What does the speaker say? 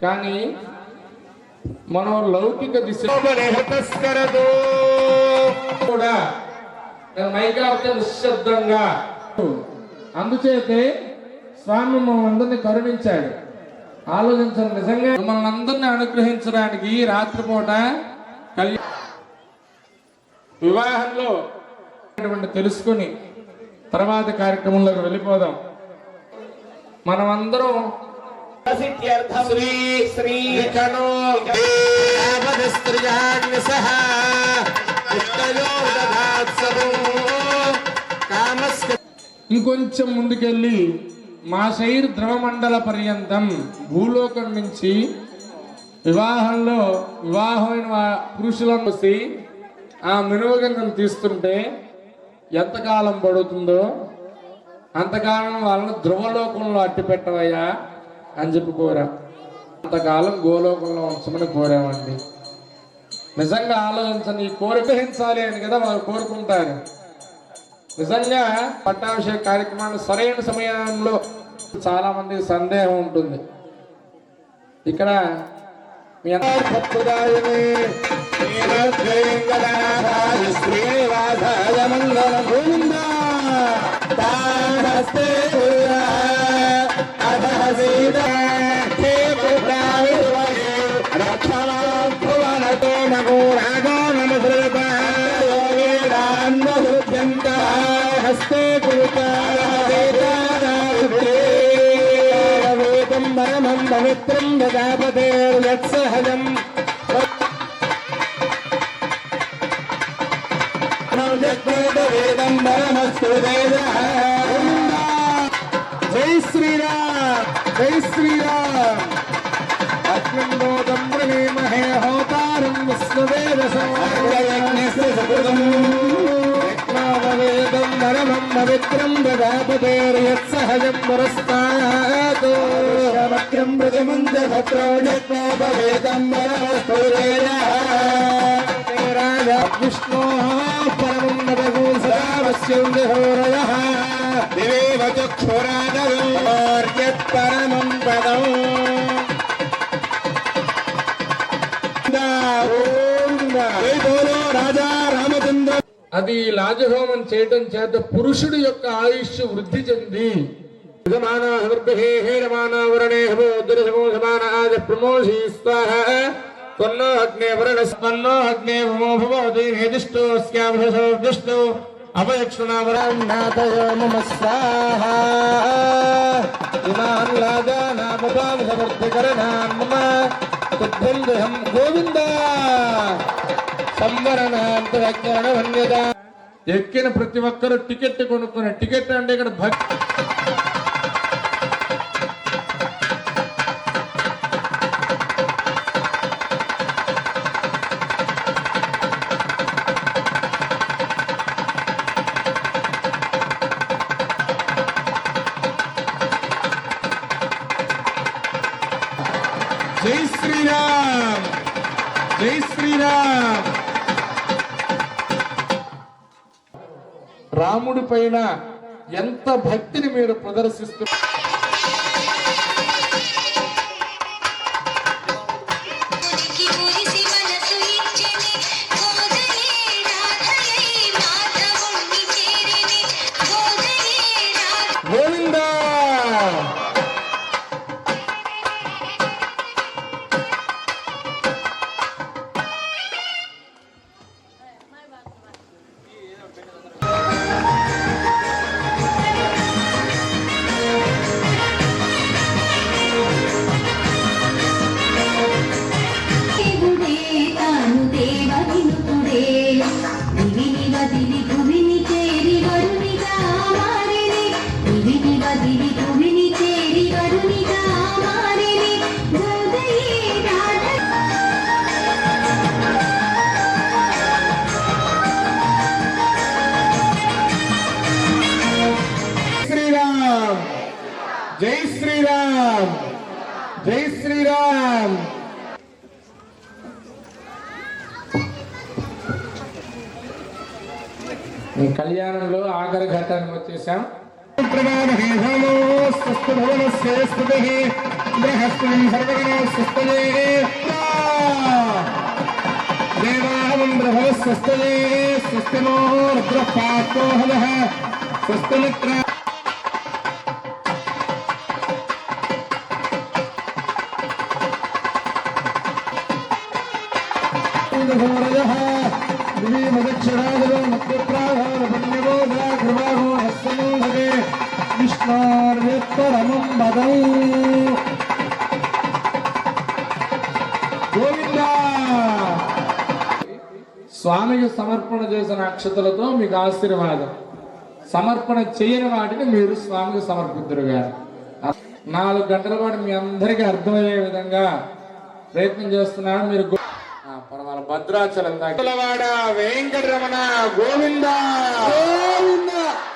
కానీ మనం లౌకిక దిశ కూడా మైకార్త నిశ్శబ్దంగా. అందుచేతే స్వామి మమ్మల్ని కరుణించాడు. ఆలోచించండి, నిజంగా మిమ్మల్ని అందరినీ అనుగ్రహించడానికి రాత్రిపూట వివాహంలో తెలుసుకుని తర్వాత కార్యక్రమంలోకి వెళ్ళిపోదాం. మనమందరం ఇంకొంచెం ముందుకెళ్ళి మా శైర్ ద్రవమండల పర్యంతం భూలోకం నుంచి వివాహమైన పురుషులను వచ్చి ఆ మినువగంగం తీస్తుంటే ఎంతకాలం పడుతుందో అంతకాలం వాళ్ళని ధ్రువలోకంలో అట్టి పెట్టవయ్యా అని చెప్పి కోరా. అంతకాలం గోలోకంలో ఉంచమని కోరామండి. నిజంగా ఆలోచించండి, ఈ కోరికహించాలి అని కదా వాళ్ళు కోరుకుంటారు. నిజంగా పట్టాభిషేక కార్యక్రమాన్ని సరైన సమయంలో చాలా మంది సందేహం ఉంటుంది. ఇక్కడ మీ హస్తే వేదం పరమం పవిత్రం ప్రజాపతేర్యత్సహజం వేదం పరమస్తు వేద. జై శ్రీరామ్, జై శ్రీరామ్. అగ్నిందోదం ప్రణీమహే హోతారం విష్ణువేదసం వేదం పరమం పవిత్రం ప్రజాపతేర్యత్సహజం పురస్తాత్ వక్రం ప్రజమంత్రభద్రోజత్వేదం పరమస్తు విష్ణో పరమం నదగో సదావస్యం విహోరయః దివేవ చక్షురాదయోర్యత్ పరమం పదం. రాజా రామచంద్ర అది లాజహోమం చేయటం చేత పురుషుడి యొక్క ఆయుష్ వృద్ధి చెంది గోవింద ఎక్కిన ప్రతి ఒక్కరు టికెట్ కొనుక్కునే టికెట్ అంటే ఇక్కడ భక్తి. జై శ్రీరామ్, జై శ్రీరామ్. రాముడి పైన ఎంత భక్తిని మీరు ప్రదర్శిస్తున్నారు. గోవిందా జై శ్రీరామ్, జై శ్రీరామ్. ఈ కళ్యాణంలో ఆఖరి ఘట్టానికి వచ్చేసాం. బృహస్పతి సర్వగణ స్వస్తయే దేవాహం బ్రహ్మ స్వస్తయే స్వస్తినో రుద్రపాతో హవః స్వస్తిమిత్ర ఘోరయః దివి మదక్షరాదవ నక్షత్రాధార పుణ్యబోధా కృపాగో హస్తమోహగే విష్ణోర్యత్పరమం పదం గోవిందా. స్వామికి సమర్పణ చేసిన అక్షతలతో మీకు ఆశీర్వాదం. సమర్పణ చేయని వాటిని మీరు స్వామికి సమర్పిద్దరు గారు. 4 గంటల పాటు మీ అందరికీ అర్థమయ్యే విధంగా ప్రయత్నం చేస్తున్నాను. మీరు పరమాల భద్రాచలం దాకా వెంకటరమణ గోవిందా.